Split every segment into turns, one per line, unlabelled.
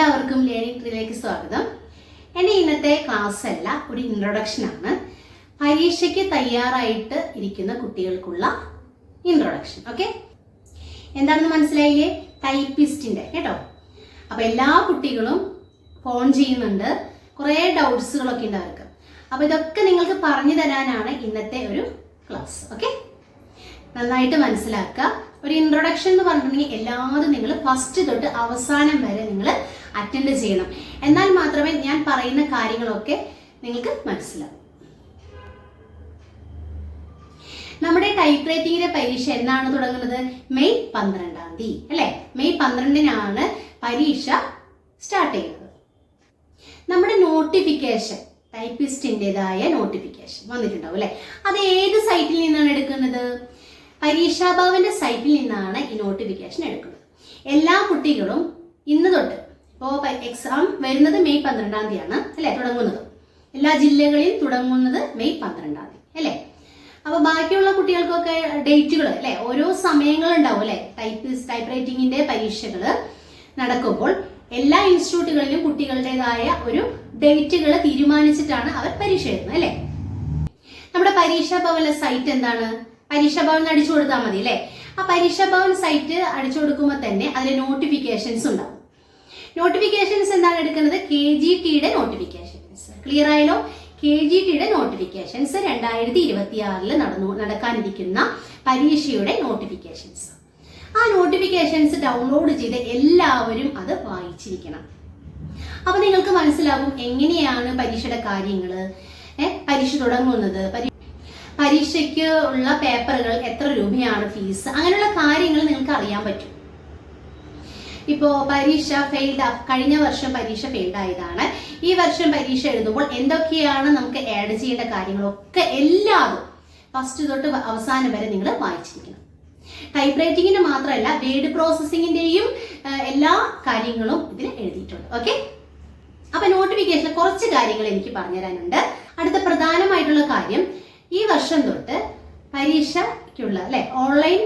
എല്ലാവർക്കും ലേണിംഗ് ട്രീയിലേക്ക് സ്വാഗതം. എൻ്റെ ഇന്നത്തെ ക്ലാസ് അല്ല, ഒരു ഇൻട്രൊഡക്ഷനാണ്. പരീക്ഷയ്ക്ക് തയ്യാറായിട്ട് ഇരിക്കുന്ന കുട്ടികൾക്കുള്ള ഇൻട്രൊഡക്ഷൻ. ഓക്കെ, എന്താണെന്ന് മനസ്സിലായില്ലേ? ടൈപ്പിസ്റ്റിൻ്റെ കേട്ടോ. അപ്പോൾ എല്ലാ കുട്ടികളും ഫോൺ ചെയ്യുന്നുണ്ട്, കുറേ ഡൗട്ട്സുകളൊക്കെ ഉണ്ട് അവർക്ക്. അപ്പോൾ ഇതൊക്കെ നിങ്ങൾക്ക് പറഞ്ഞു തരാനാണ് ഇന്നത്തെ ഒരു ക്ലാസ്. ഓക്കെ, നന്നായിട്ട് മനസ്സിലാക്കുക. ഒരു ഇൻട്രൊഡക്ഷൻ എന്ന് പറഞ്ഞിട്ടുണ്ടെങ്കിൽ എല്ലാവരും നിങ്ങൾ ഫസ്റ്റ് തൊട്ട് അവസാനം വരെ നിങ്ങൾ അറ്റൻഡ് ചെയ്യണം. എന്നാൽ മാത്രമേ ഞാൻ പറയുന്ന കാര്യങ്ങളൊക്കെ നിങ്ങൾക്ക് മനസ്സിലാവും. നമ്മുടെ ടൈപ്പ് റൈറ്റിംഗിന്റെ പരീക്ഷ എന്നാണ് തുടങ്ങുന്നത്? മെയ് 12-ാം തീയതി അല്ലെ? മെയ് 12-നാണ് പരീക്ഷ സ്റ്റാർട്ട് ചെയ്യുന്നത്. നമ്മുടെ നോട്ടിഫിക്കേഷൻ, ടൈപ്പിസ്റ്റിൻ്റെതായ നോട്ടിഫിക്കേഷൻ വന്നിട്ടുണ്ടാവും അല്ലെ? അത് ഏത് സൈറ്റിൽ നിന്നാണ് എടുക്കുന്നത്? പരീക്ഷാ ഭവന്റെ സൈറ്റിൽ നിന്നാണ് ഈ നോട്ടിഫിക്കേഷൻ എടുക്കുന്നത്. എല്ലാ കുട്ടികളും ഇന്ന് തൊട്ട്, ഇപ്പോൾ എക്സാം വരുന്നത് മെയ് 12-ാം തീയതിയാണ് അല്ലെ തുടങ്ങുന്നത്. എല്ലാ ജില്ലകളിലും തുടങ്ങുന്നത് മെയ് 12-ാം തീയതി അല്ലെ? അപ്പോൾ ബാക്കിയുള്ള കുട്ടികൾക്കൊക്കെ ഡേറ്റുകൾ അല്ലെ, ഓരോ സമയങ്ങൾ ഉണ്ടാവും അല്ലെ? ടൈപ്പ് റൈറ്റിംഗിന്റെ പരീക്ഷകൾ നടക്കുമ്പോൾ എല്ലാ ഇൻസ്റ്റിറ്റ്യൂട്ടുകളിലും കുട്ടികളുടേതായ ഒരു ഡേറ്റുകൾ തീരുമാനിച്ചിട്ടാണ് അവർ പരീക്ഷ എഴുതുന്നത് അല്ലെ? നമ്മുടെ പരീക്ഷാ ഭവനിലെ സൈറ്റ് എന്താണ്? പരീക്ഷാ ഭവൻ അടിച്ചു കൊടുത്താൽ മതി അല്ലെ? ആ പരീക്ഷാ ഭവൻ സൈറ്റ് അടിച്ചു കൊടുക്കുമ്പോൾ തന്നെ അതിൽ നോട്ടിഫിക്കേഷൻസ് ഉണ്ടാവും. നോട്ടിഫിക്കേഷൻസ് എന്താണ് എടുക്കുന്നത്? KGTയുടെ നോട്ടിഫിക്കേഷൻസ്. ക്ലിയർ ആയല്ലോ? KGTയുടെ നോട്ടിഫിക്കേഷൻസ് 2026 നടക്കാനിരിക്കുന്ന പരീക്ഷയുടെ നോട്ടിഫിക്കേഷൻസ്. ആ നോട്ടിഫിക്കേഷൻസ് ഡൗൺലോഡ് ചെയ്ത് എല്ലാവരും അത് വായിച്ചിരിക്കണം. അപ്പൊ നിങ്ങൾക്ക് മനസ്സിലാകും എങ്ങനെയാണ് പരീക്ഷയുടെ കാര്യങ്ങൾ, പരീക്ഷ തുടങ്ങുന്നത്, പരീക്ഷയ്ക്ക് ഉള്ള പേപ്പറുകൾ എത്ര രൂപയാണ് ഫീസ്, അങ്ങനെയുള്ള കാര്യങ്ങൾ നിങ്ങൾക്ക് അറിയാൻ പറ്റും. ഇപ്പോ പരീക്ഷ കഴിഞ്ഞ വർഷം പരീക്ഷ ഫെയിൽഡ് ആയതാണ്. ഈ വർഷം പരീക്ഷ എഴുതുമ്പോൾ എന്തൊക്കെയാണ് നമുക്ക് ആഡ് ചെയ്യേണ്ട കാര്യങ്ങളൊക്കെ എല്ലാതും ഫസ്റ്റ് തൊട്ട് അവസാനം വരെ നിങ്ങൾ വായിച്ചിരിക്കണം. ടൈപ്പ് റൈറ്റിംഗിന്റെ മാത്രമല്ല, വേർഡ് പ്രോസസ്സിംഗിന്റെയും എല്ലാ കാര്യങ്ങളും ഇതിൽ എഴുതിയിട്ടുണ്ട്. ഓക്കെ, അപ്പൊ നോട്ടിഫിക്കേഷനിൽ കുറച്ച് കാര്യങ്ങൾ എനിക്ക് പറഞ്ഞുതരാനുണ്ട്. അടുത്ത പ്രധാനമായിട്ടുള്ള കാര്യം, ഈ വർഷം തൊട്ട് പരീക്ഷയ്ക്കുള്ള അല്ലെ ഓൺലൈൻ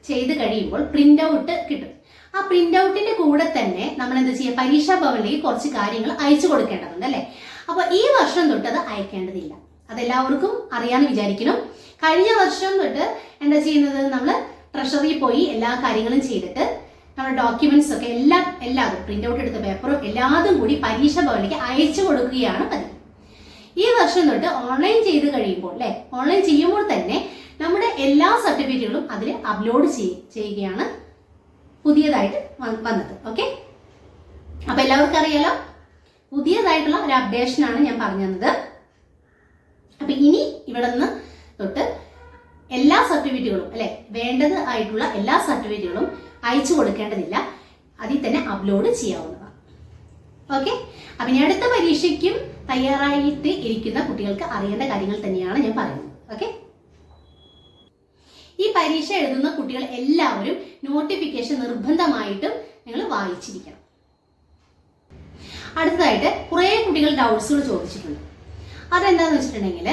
ചെയ്ത് കഴിയുമ്പോൾ പ്രിന്റ് ഔട്ട് കിട്ടും. ആ പ്രിന്റ് ഔട്ടിന്റെ കൂടെ തന്നെ നമ്മൾ എന്താ ചെയ്യുക? പരീക്ഷാ ഭവനിലേക്ക് കുറച്ച് കാര്യങ്ങൾ അയച്ചു കൊടുക്കേണ്ടതുണ്ട് അല്ലെ? അപ്പൊ ഈ വർഷം തൊട്ട് അത് അയക്കേണ്ടതില്ല. അതെല്ലാവർക്കും അറിയാമെന്ന് വിചാരിക്കണം. കഴിഞ്ഞ വർഷം തൊട്ട് എന്താ ചെയ്യുന്നത്? നമ്മൾ ട്രഷറിയിൽ പോയി എല്ലാ കാര്യങ്ങളും ചെയ്തിട്ട് നമ്മുടെ ഡോക്യുമെന്റ്സ് ഒക്കെ എല്ലാതും പ്രിന്റ് ഔട്ട് എടുത്ത പേപ്പറും എല്ലാതും കൂടി പരീക്ഷാ ഭവനിലേക്ക് അയച്ചു കൊടുക്കുകയാണ് പതിവ്. ഈ വർഷം തൊട്ട് ഓൺലൈൻ ചെയ്ത് കഴിയുമ്പോൾ അല്ലെ, ഓൺലൈൻ ചെയ്യുമ്പോൾ തന്നെ നമ്മുടെ എല്ലാ സർട്ടിഫിക്കറ്റുകളും അതിൽ അപ്ലോഡ് ചെയ്യുകയാണ് പുതിയതായിട്ട് വന്നത്. ഓക്കെ, അപ്പൊ എല്ലാവർക്കും അറിയാലോ, പുതിയതായിട്ടുള്ള ഒരു അപ്ഡേഷനാണ് ഞാൻ പറഞ്ഞു തന്നത്. അപ്പൊ ഇനി ഇവിടെ നിന്ന് തൊട്ട് എല്ലാ സർട്ടിഫിക്കറ്റുകളും അല്ലെ, വേണ്ടത് ആയിട്ടുള്ള എല്ലാ സർട്ടിഫിക്കറ്റുകളും അയച്ചു കൊടുക്കേണ്ടതില്ല, അതിൽ തന്നെ അപ്ലോഡ് ചെയ്യാവുന്നതാണ്. ഓക്കെ, അപ്പൊ ഇനി അടുത്ത പരീക്ഷയ്ക്കും തയ്യാറായിട്ട് ഇരിക്കുന്ന കുട്ടികൾക്ക് അറിയേണ്ട കാര്യങ്ങൾ തന്നെയാണ് ഞാൻ പറയുന്നത്. ഓക്കെ, ഈ പരീക്ഷ എഴുതുന്ന കുട്ടികൾ എല്ലാവരും നോട്ടിഫിക്കേഷൻ നിർബന്ധമായിട്ടും നിങ്ങൾ വായിച്ചിരിക്കണം. അടുത്തതായിട്ട് കുറെ കുട്ടികൾ ഡൗട്ട്സുകൾ ചോദിച്ചിട്ടുണ്ട്. അതെന്താന്ന് വെച്ചിട്ടുണ്ടെങ്കിൽ,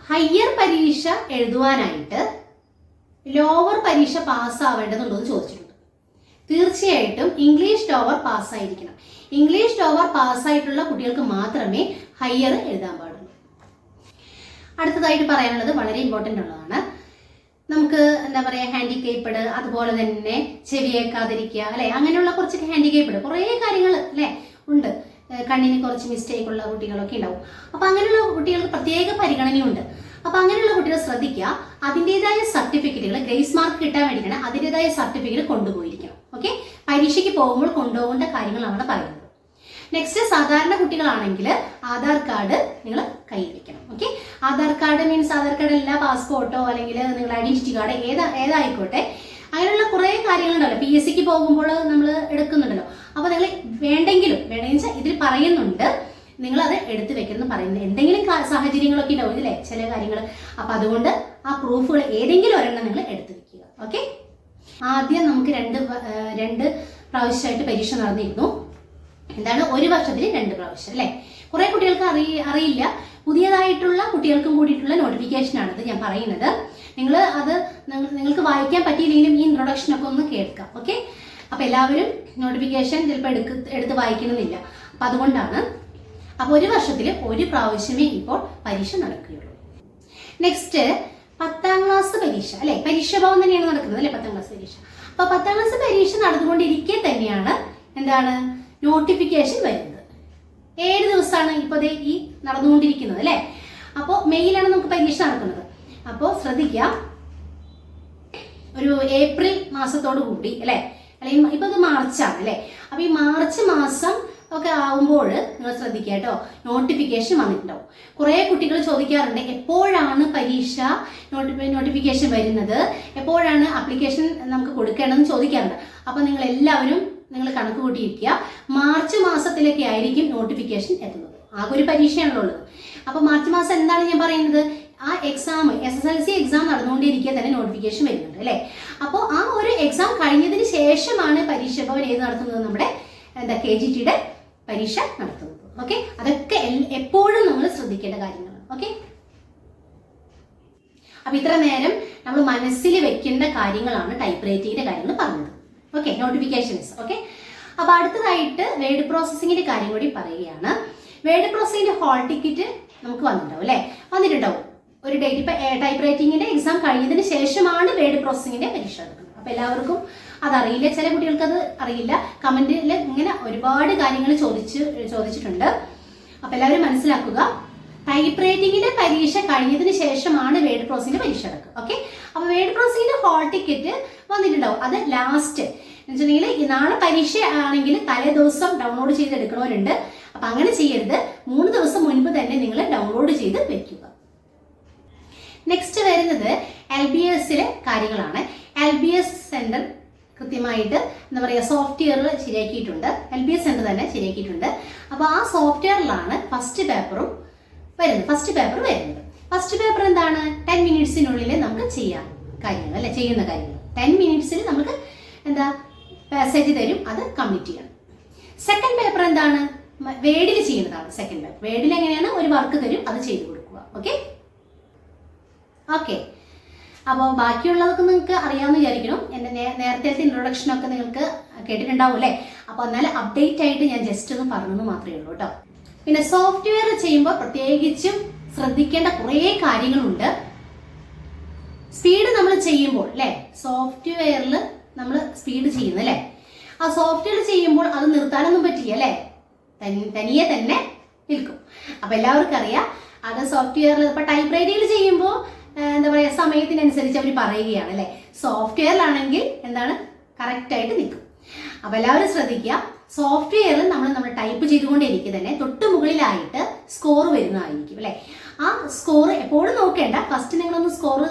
ഹയർ പരീക്ഷ എഴുതുവാനായിട്ട് ലോവർ പരീക്ഷ പാസ്സാവേണ്ടതുണ്ടോ എന്ന് ചോദിച്ചിട്ടുണ്ട്. തീർച്ചയായിട്ടും ഇംഗ്ലീഷ് ലോവർ പാസ്സായിരിക്കണം. ഇംഗ്ലീഷ് ലോവർ പാസ്സായിട്ടുള്ള കുട്ടികൾക്ക് മാത്രമേ ഹയർ എഴുതാൻ പാടുള്ളൂ. അടുത്തതായിട്ട് പറയാനുള്ളത് വളരെ ഇമ്പോർട്ടൻ്റ് ഉള്ളതാണ്. നമുക്ക് എന്താ പറയുക, ഹാൻഡിക്കേപ്പഡ്, അതുപോലെ തന്നെ ചെവിയേക്കാതിരിക്കുക അല്ലെ, അങ്ങനെയുള്ള കുറച്ച് ഹാൻഡിക്കേപ്പഡ് കുറേ കാര്യങ്ങൾ അല്ലെ ഉണ്ട്. കണ്ണിന് കുറച്ച് മിസ്റ്റേക്ക് ഉള്ള കുട്ടികളൊക്കെ ഉണ്ടാവും. അപ്പൊ അങ്ങനെയുള്ള കുട്ടികൾക്ക് പ്രത്യേക പരിഗണനയുണ്ട്. അപ്പൊ അങ്ങനെയുള്ള കുട്ടികൾ ശ്രദ്ധിക്കുക, അതിൻ്റെതായ സർട്ടിഫിക്കറ്റുകൾ ഗ്രേസ് മാർക്ക് കിട്ടാൻ വേണ്ടിയിട്ടാണ് അതിൻ്റെതായ സർട്ടിഫിക്കറ്റ് കൊണ്ടുപോയിരിക്കണം. ഓക്കെ, പരീക്ഷയ്ക്ക് പോകുമ്പോൾ കൊണ്ടുപോകേണ്ട കാര്യങ്ങളാണ് പറയുന്നത്. നെക്സ്റ്റ്, സാധാരണ കുട്ടികളാണെങ്കിൽ ആധാർ കാർഡ് നിങ്ങൾ കയ്യിൽ വെക്കണം. Okay, Aadhaar card means Aadhaar card അല്ല, പാസ്പോർട്ടോ അല്ലെങ്കിൽ നിങ്ങളുടെ ഐഡന്റിറ്റി കാർഡ് ഏതായിക്കോട്ടെ, അങ്ങനെയുള്ള കുറേ കാര്യങ്ങളുണ്ടല്ലോ. PSCക്ക് പോകുമ്പോൾ നമ്മൾ എടുക്കുന്നുണ്ടല്ലോ. അപ്പൊ നിങ്ങൾ വേണ്ടെങ്കിലും ഇതിൽ പറയുന്നുണ്ട്, നിങ്ങൾ അത് എടുത്തു വെക്കണം പറയുന്നത്. എന്തെങ്കിലും സാഹചര്യങ്ങളൊക്കെ ഉണ്ടാവും ഇല്ലേ, ചില കാര്യങ്ങൾ. അപ്പൊ അതുകൊണ്ട് ആ പ്രൂഫുകൾ ഏതെങ്കിലും ഒരെണ്ണം നിങ്ങൾ എടുത്തു വെക്കുക. ഓക്കെ, ആദ്യം നമുക്ക് രണ്ട് പ്രാവശ്യമായിട്ട് പരീക്ഷ നടന്നിരുന്നു. എന്താണ്, ഒരു വർഷത്തിൽ 2 പ്രാവശ്യം അല്ലെ? കുറെ കുട്ടികൾക്ക് അറിയില്ല. പുതിയതായിട്ടുള്ള കുട്ടികൾക്കും കൂടിയിട്ടുള്ള നോട്ടിഫിക്കേഷനാണിത് ഞാൻ പറയുന്നത്. നിങ്ങൾക്ക് വായിക്കാൻ പറ്റിയില്ലെങ്കിലും ഈ ഇൻട്രൊഡക്ഷനൊക്കെ ഒന്ന് കേൾക്കാം. ഓക്കെ, അപ്പോൾ എല്ലാവരും നോട്ടിഫിക്കേഷൻ ചിലപ്പോൾ എടുത്ത് വായിക്കണമെന്നില്ല. അപ്പം അതുകൊണ്ടാണ്. അപ്പോൾ ഒരു വർഷത്തിൽ ഒരു പ്രാവശ്യമേ ഇപ്പോൾ പരീക്ഷ നടക്കുകയുള്ളൂ. നെക്സ്റ്റ് 10ാം ക്ലാസ് പരീക്ഷ അല്ലെ, പരീക്ഷാഭാവം തന്നെയാണ് നടക്കുന്നത് അല്ലെ 10ാം ക്ലാസ് പരീക്ഷ. അപ്പോൾ 10ാം ക്ലാസ് പരീക്ഷ നടന്നുകൊണ്ടിരിക്കെ തന്നെയാണ് എന്താണ് നോട്ടിഫിക്കേഷൻ വരുന്നത്. 7 ദിവസമാണ് ഇപ്പോൾ ഈ നടന്നുകൊണ്ടിരിക്കുന്നത് അല്ലേ. അപ്പോൾ മെയ്യിലാണ് നമുക്ക് പരീക്ഷ നടക്കുന്നത്. അപ്പോൾ ശ്രദ്ധിക്കുക, ഒരു ഏപ്രിൽ മാസത്തോടു കൂടി അല്ലേ, അല്ലെങ്കിൽ ഇപ്പൊ ഇത് മാർച്ചാണ് അല്ലേ. അപ്പൊ ഈ മാർച്ച് മാസം ഒക്കെ ആവുമ്പോൾ നിങ്ങൾ ശ്രദ്ധിക്കുക കേട്ടോ, നോട്ടിഫിക്കേഷൻ വന്നിട്ടുണ്ടാവും. കുറേ കുട്ടികൾ ചോദിക്കാറുണ്ട് എപ്പോഴാണ് പരീക്ഷ നോട്ടിഫിക്കേഷൻ വരുന്നത്, എപ്പോഴാണ് ആപ്ലിക്കേഷൻ നമുക്ക് കൊടുക്കേണ്ടതെന്ന് ചോദിക്കാറുണ്ട്. അപ്പൊ നിങ്ങൾ എല്ലാവരും കണക്ക് കൂട്ടിയിരിക്കുക, മാർച്ച് മാസത്തിലൊക്കെ ആയിരിക്കും നോട്ടിഫിക്കേഷൻ എത്തുന്നത്. ആകെ ഒരു പരീക്ഷയാണല്ലോ ഉള്ളത്. അപ്പൊ മാർച്ച് മാസം എന്താണ് ഞാൻ പറയുന്നത്, ആ എക്സാം SSLC എക്സാം നടന്നുകൊണ്ടിരിക്കുക തന്നെ നോട്ടിഫിക്കേഷൻ വരുന്നുണ്ട് അല്ലേ. അപ്പോൾ ആ ഒരു എക്സാം കഴിഞ്ഞതിന് ശേഷമാണ് പരീക്ഷാഭവൻ ഏത് നടത്തുന്നത്, നമ്മുടെ KGTയുടെ പരീക്ഷ നടത്തുന്നത്. ഓക്കെ, അതൊക്കെ എപ്പോഴും നമ്മൾ ശ്രദ്ധിക്കേണ്ട കാര്യങ്ങളാണ്. ഓക്കെ, അപ്പൊ ഇത്ര നേരം നമ്മൾ മനസ്സിൽ വെക്കേണ്ട കാര്യങ്ങളാണ് ടൈപ്പ് റൈറ്റിംഗിന്റെ കാര്യങ്ങൾ പറഞ്ഞത്. Okay, notifications. ഓക്കെ, അപ്പൊ അടുത്തതായിട്ട് വേർഡ് പ്രോസസ്സിങ്ങിന്റെ കാര്യം കൂടി പറയുകയാണ്. വേർഡ് പ്രോസസ്സിങ്ങിന്റെ ഹാൾ ടിക്കറ്റ് നമുക്ക് വന്നിട്ടുണ്ടാവും അല്ലെ, വന്നിട്ടുണ്ടാവും ഒരു ഡേറ്റ്. ഇപ്പൊ ടൈപ്പ് റൈറ്റിംഗിന്റെ എക്സാം കഴിഞ്ഞതിന് ശേഷമാണ് വേർഡ് പ്രോസസ്സിങ്ങിന്റെ പരീക്ഷ നടക്കുന്നത്. അപ്പൊ എല്ലാവർക്കും അതറിയില്ല, ചില കുട്ടികൾക്ക് അത് അറിയില്ല. കമന്റിൽ ഇങ്ങനെ ഒരുപാട് കാര്യങ്ങൾ ചോദിച്ചിട്ടുണ്ട്. അപ്പൊ എല്ലാവരും മനസ്സിലാക്കുക, ടൈപ്പ് റൈറ്റിംഗിന്റെ പരീക്ഷ കഴിഞ്ഞതിന് ശേഷമാണ് വേർഡ് പ്രോസസ്സിങ്ങിന്റെ പരീക്ഷ നടക്കുക. ഓക്കെ, അപ്പൊ വേർഡ് പ്രോസസ്സിങ്ങിന്റെ ഹാൾ ടിക്കറ്റ് വന്നിട്ടുണ്ടാവും. അത് ലാസ്റ്റ് എന്ന് വെച്ചിട്ടുണ്ടെങ്കിൽ നാളെ പരീക്ഷ ആണെങ്കിൽ തലേ ദിവസം ഡൗൺലോഡ് ചെയ്തെടുക്കണവരുണ്ട്. അപ്പൊ അങ്ങനെ ചെയ്യരുത്, 3 ദിവസം മുൻപ് തന്നെ നിങ്ങൾ ഡൗൺലോഡ് ചെയ്ത് വെക്കുക. നെക്സ്റ്റ് വരുന്നത് LBSലെ കാര്യങ്ങളാണ്. LBS സെന്റർ കൃത്യമായിട്ട് എന്താ പറയുക, സോഫ്റ്റ്വെയർ ശരിയാക്കിയിട്ടുണ്ട്. LBS സെന്റർ തന്നെ ശരിയാക്കിയിട്ടുണ്ട്. അപ്പോൾ ആ സോഫ്റ്റ്വെയറിലാണ് ഫസ്റ്റ് പേപ്പർ വരുന്നത്. ഫസ്റ്റ് പേപ്പർ എന്താണ്, 10 മിനിറ്റ്സിനുള്ളിൽ നമുക്ക് ചെയ്യാം കാര്യങ്ങൾ അല്ലെ, ചെയ്യുന്ന കാര്യങ്ങൾ 10 മിനിറ്റ്സിൽ നമുക്ക് എന്താ പാസേജ് തരും, അത് കംപ്ലീറ്റ് ചെയ്യണം. സെക്കൻഡ് പേപ്പർ എന്താണ്, വേർഡിൽ ചെയ്യുന്നതാണ്. സെക്കൻഡ് പേപ്പർ വേർഡിൽ എങ്ങനെയാണ്, ഒരു വർക്ക് തരും, അത് ചെയ്ത് കൊടുക്കുക. ഓക്കെ, അപ്പോൾ ബാക്കിയുള്ളതൊക്കെ നിങ്ങൾക്ക് അറിയാമെന്ന് വിചാരിക്കണം. എൻ്റെ നേരത്തെ ഇൻട്രൊഡക്ഷനൊക്കെ നിങ്ങൾക്ക് കേട്ടിട്ടുണ്ടാവും അല്ലേ. അപ്പോൾ എന്നാൽ അപ്ഡേറ്റ് ആയിട്ട് ഞാൻ ജസ്റ്റ് ഒന്ന് പറഞ്ഞത് മാത്രമേ ഉള്ളൂ കേട്ടോ. പിന്നെ സോഫ്റ്റ്വെയർ ചെയ്യുമ്പോൾ പ്രത്യേകിച്ചും ശ്രദ്ധിക്കേണ്ട കുറേ കാര്യങ്ങളുണ്ട്. സ്പീഡ് നമ്മൾ ചെയ്യുമ്പോൾ അല്ലേ, സോഫ്റ്റ്വെയറിൽ നമ്മൾ സ്പീഡ് ചെയ്യുന്നത് അല്ലേ, ആ സോഫ്റ്റ്വെയർ ചെയ്യുമ്പോൾ അത് നിർത്താനൊന്നും പറ്റില്ല അല്ലേ, തനിയെ തന്നെ നിൽക്കും. അപ്പം എല്ലാവർക്കും അറിയാം അത് സോഫ്റ്റ്വെയറിൽ. ഇപ്പം ടൈപ്പ് റൈറ്റിംഗിൽ ചെയ്യുമ്പോൾ എന്താ പറയുക, സമയത്തിനനുസരിച്ച് അവർ പറയുകയാണ് അല്ലേ. സോഫ്റ്റ്വെയറിലാണെങ്കിൽ എന്താണ് കറക്റ്റായിട്ട് നിൽക്കും. അപ്പം എല്ലാവരും ശ്രദ്ധിക്കുക, സോഫ്റ്റ്വെയറിൽ നമ്മൾ ടൈപ്പ് ചെയ്തുകൊണ്ടിരിക്കുക തന്നെ തൊട്ട് മുകളിലായിട്ട് സ്കോർ വരുന്നതായിരിക്കും അല്ലേ. ആ സ്കോർ എപ്പോഴും നോക്കേണ്ട, ഫസ്റ്റ് നിങ്ങളൊന്ന് സ്കോർ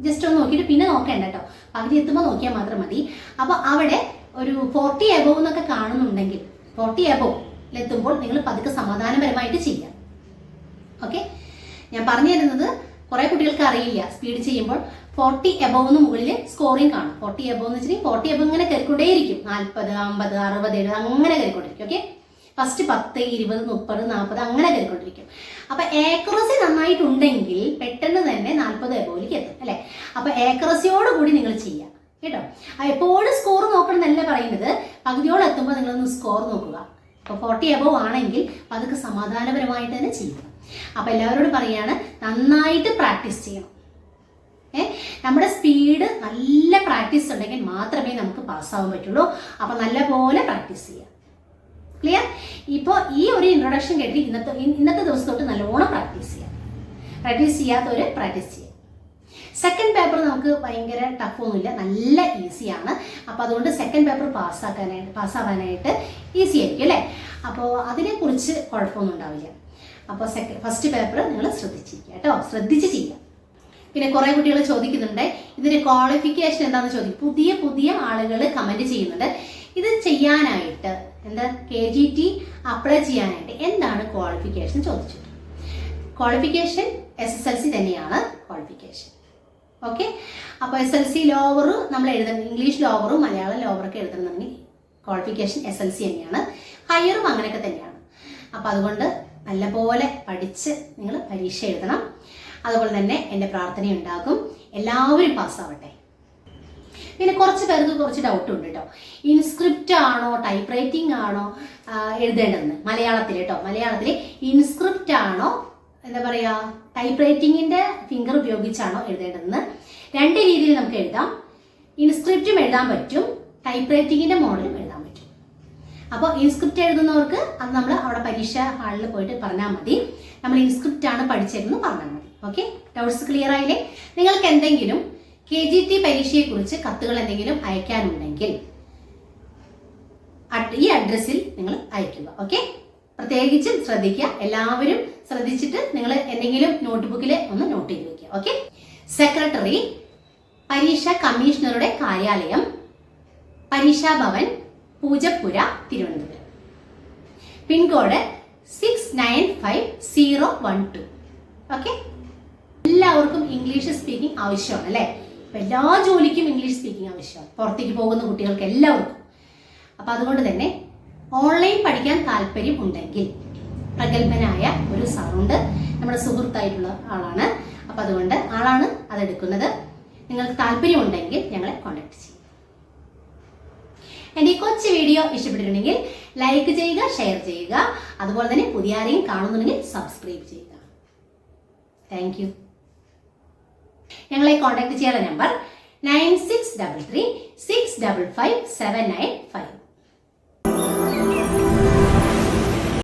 ജസ്റ്റ് ഒന്ന് നോക്കിയിട്ട് പിന്നെ നോക്കേണ്ട കേട്ടോ, പകുതി എത്തുമ്പോൾ നോക്കിയാൽ മാത്രം മതി. അപ്പോൾ അവിടെ ഒരു 40 എബോവ് എന്നൊക്കെ കാണുന്നുണ്ടെങ്കിൽ 40 എബോവിലെത്തുമ്പോൾ നിങ്ങൾ പതുക്കെ സമാധാനപരമായിട്ട് ചെയ്യാം. ഓക്കെ, ഞാൻ പറഞ്ഞു തരുന്നത് കുറേ കുട്ടികൾക്ക് അറിയില്ല. സ്പീഡ് ചെയ്യുമ്പോൾ 40 എബോവിന് മുകളിൽ സ്കോറിങ് കാണും. 40 എബോവ് എന്ന് വെച്ചിട്ടുണ്ടെങ്കിൽ 40 എബോവ് ഇങ്ങനെ കയറിക്കൊണ്ടേയിരിക്കും, 40, 50, 60, 70 അങ്ങനെ കയറിക്കൊണ്ടിരിക്കും. ഓക്കെ, ഫസ്റ്റ് 10, 20, 30, 40 അങ്ങനെ കയറിക്കൊണ്ടിരിക്കും. അപ്പൊ ഏക്യുറസി നന്നായിട്ടുണ്ടെങ്കിൽ പെട്ടെന്ന് തന്നെ 40 എബോവിലേക്ക് എത്തും അല്ലെ. അപ്പൊ ഏക്യുറസിയോട് കൂടി നിങ്ങൾ ചെയ്യാം കേട്ടോ. എപ്പോഴും സ്കോർ നോക്കണം എന്നല്ല പറയുന്നത്, പകുതിയോളം എത്തുമ്പോൾ നിങ്ങളൊന്ന് സ്കോർ നോക്കുക. അപ്പോൾ 40 എബോവ് ആണെങ്കിൽ അതൊക്കെ സമാധാനപരമായിട്ട് തന്നെ ചെയ്യണം. അപ്പൊ എല്ലാവരോടും പറയാണ്, നന്നായിട്ട് പ്രാക്ടീസ് ചെയ്യണം. നമ്മുടെ സ്പീഡ് നല്ല പ്രാക്ടീസ് ഉണ്ടെങ്കിൽ മാത്രമേ നമുക്ക് പാസ്സാവാൻ പറ്റുള്ളൂ. അപ്പൊ നല്ലപോലെ പ്രാക്ടീസ് ചെയ്യാം. ക്ലിയർ? ഇപ്പോൾ ഈ ഒരു ഇൻട്രൊഡക്ഷൻ കേട്ടിട്ട് ഇന്നത്തെ ദിവസം തൊട്ട് നല്ലോണം പ്രാക്ടീസ് ചെയ്യാം. പ്രാക്ടീസ് ചെയ്യാത്തവർ പ്രാക്ടീസ് ചെയ്യാം. സെക്കൻഡ് പേപ്പർ നമുക്ക് ഭയങ്കര ടഫൊന്നുമില്ല, നല്ല ഈസിയാണ്. അപ്പോൾ അതുകൊണ്ട് സെക്കൻഡ് പേപ്പർ പാസ്സാവാനായിട്ട് ഈസി ആയിരിക്കും അല്ലേ. അപ്പോൾ അതിനെക്കുറിച്ച് കുഴപ്പമൊന്നും ഉണ്ടാവില്ല. അപ്പോൾ ഫസ്റ്റ് പേപ്പർ നിങ്ങൾ ശ്രദ്ധിച്ചിരിക്കുക കേട്ടോ, ശ്രദ്ധിച്ച് ചെയ്യാം. പിന്നെ കുറേ കുട്ടികൾ ചോദിക്കുന്നുണ്ട് ഇതിന്റെ ക്വാളിഫിക്കേഷൻ എന്താണെന്ന് ചോദിക്കും. പുതിയ ആളുകൾ കമന്റ് ചെയ്യുന്നുണ്ട്. ഇത് ചെയ്യാനായിട്ട് എന്താ KGT അപ്ലൈ ചെയ്യാനായിട്ട് എന്താണ് ക്വാളിഫിക്കേഷൻ ചോദിച്ചിട്ട്. ക്വാളിഫിക്കേഷൻ SSLC തന്നെയാണ് ക്വാളിഫിക്കേഷൻ. ഓക്കെ, അപ്പോൾ SSLC ലോവർ നമ്മൾ എഴുതുന്നത്, ഇംഗ്ലീഷ് ലോവറും മലയാളം ലോവറൊക്കെ എഴുതുന്നുണ്ടെങ്കിൽ ക്വാളിഫിക്കേഷൻ SSLC തന്നെയാണ്. ഹയറും അങ്ങനെയൊക്കെ തന്നെയാണ്. അപ്പോൾ അതുകൊണ്ട് നല്ലപോലെ പഠിച്ച് നിങ്ങൾ പരീക്ഷ എഴുതണം. അതുപോലെ തന്നെ എൻ്റെ പ്രാർത്ഥനയുണ്ടാകും, എല്ലാവരും പാസ്സാവട്ടെ. പിന്നെ കുറച്ച് പേർക്ക് കുറച്ച് ഡൗട്ട് ഉണ്ട് കേട്ടോ. ഇൻസ്ക്രിപ്റ്റ് ആണോ ടൈപ്പ് റൈറ്റിംഗ് ആണോ എഴുതേണ്ടതെന്ന് മലയാളത്തിൽ കേട്ടോ. മലയാളത്തിൽ ഇൻസ്ക്രിപ്റ്റ് ആണോ എന്താ പറയുക ടൈപ്പ് റൈറ്റിങ്ങിൻ്റെ ഫിംഗർ ഉപയോഗിച്ചാണോ എഴുതേണ്ടതെന്ന് 2 രീതിയിൽ നമുക്ക് എഴുതാം. ഇൻസ്ക്രിപ്റ്റും എഴുതാൻ പറ്റും, ടൈപ്പ് റൈറ്റിങ്ങിൻ്റെ മോഡലും എഴുതാൻ പറ്റും. അപ്പോൾ ഇൻസ്ക്രിപ്റ്റ് എഴുതുന്നവർക്ക് അത് നമ്മൾ അവിടെ പരീക്ഷ ഹാളിൽ പോയിട്ട് പറഞ്ഞാൽ മതി, നമ്മൾ ഇൻസ്ക്രിപ്റ്റ് ആണ് പഠിച്ചതെന്ന് പറഞ്ഞാൽ മതി. ഓക്കെ, ഡൗട്ട്സ് ക്ലിയർ ആയില്ലേ? നിങ്ങൾക്ക് എന്തെങ്കിലും KGT പരീക്ഷയെക്കുറിച്ച് കത്തുകൾ എന്തെങ്കിലും അയക്കാനുണ്ടെങ്കിൽ ഈ അഡ്രസ്സിൽ നിങ്ങൾ അയക്കുക. ഓക്കെ, പ്രത്യേകിച്ചും ശ്രദ്ധിക്കുക, എല്ലാവരും ശ്രദ്ധിച്ചിട്ട് നിങ്ങൾ എന്തെങ്കിലും നോട്ട്ബുക്കിൽ ഒന്ന് നോട്ട് ചെയ്ത് വെക്കുക. ഓക്കെ, സെക്രട്ടറി പരീക്ഷാ കമ്മീഷണറുടെ കാര്യാലയം, പരീക്ഷാ ഭവൻ, പൂജപ്പുര, തിരുവനന്തപുരം. പിൻകോഡ് 695012. ഓക്കെ, എല്ലാവർക്കും ഇംഗ്ലീഷ് സ്പീക്കിംഗ് ആവശ്യമാണ് അല്ലേ? എല്ലാ ജോലിക്കും ഇംഗ്ലീഷ് സ്പീക്കിംഗ് ആവശ്യമാണ്, പുറത്തേക്ക് പോകുന്ന കുട്ടികൾക്ക് എല്ലാവർക്കും. അപ്പം അതുകൊണ്ട് തന്നെ ഓൺലൈൻ പഠിക്കാൻ താല്പര്യം ഉണ്ടെങ്കിൽ പ്രഗത്ഭനായ ഒരു സാറുണ്ട്, നമ്മുടെ സുഹൃത്തായിട്ടുള്ള ആളാണ്. അപ്പം അതുകൊണ്ട് ആളാണ് അതെടുക്കുന്നത്. നിങ്ങൾക്ക് താല്പര്യമുണ്ടെങ്കിൽ ഞങ്ങളെ കോൺടാക്ട് ചെയ്യും. എൻ്റെ ഈ കൊച്ചു വീഡിയോ ഇഷ്ടപ്പെട്ടിട്ടുണ്ടെങ്കിൽ ലൈക്ക് ചെയ്യുക, ഷെയർ ചെയ്യുക. അതുപോലെ തന്നെ പുതിയ ആരെയും കാണുന്നുണ്ടെങ്കിൽ സബ്സ്ക്രൈബ് ചെയ്യുക. Thank you. ഞങ്ങളെ കോൺടാക്ട് ചെയ്യാനുള്ള നമ്പർ 9633 655 795.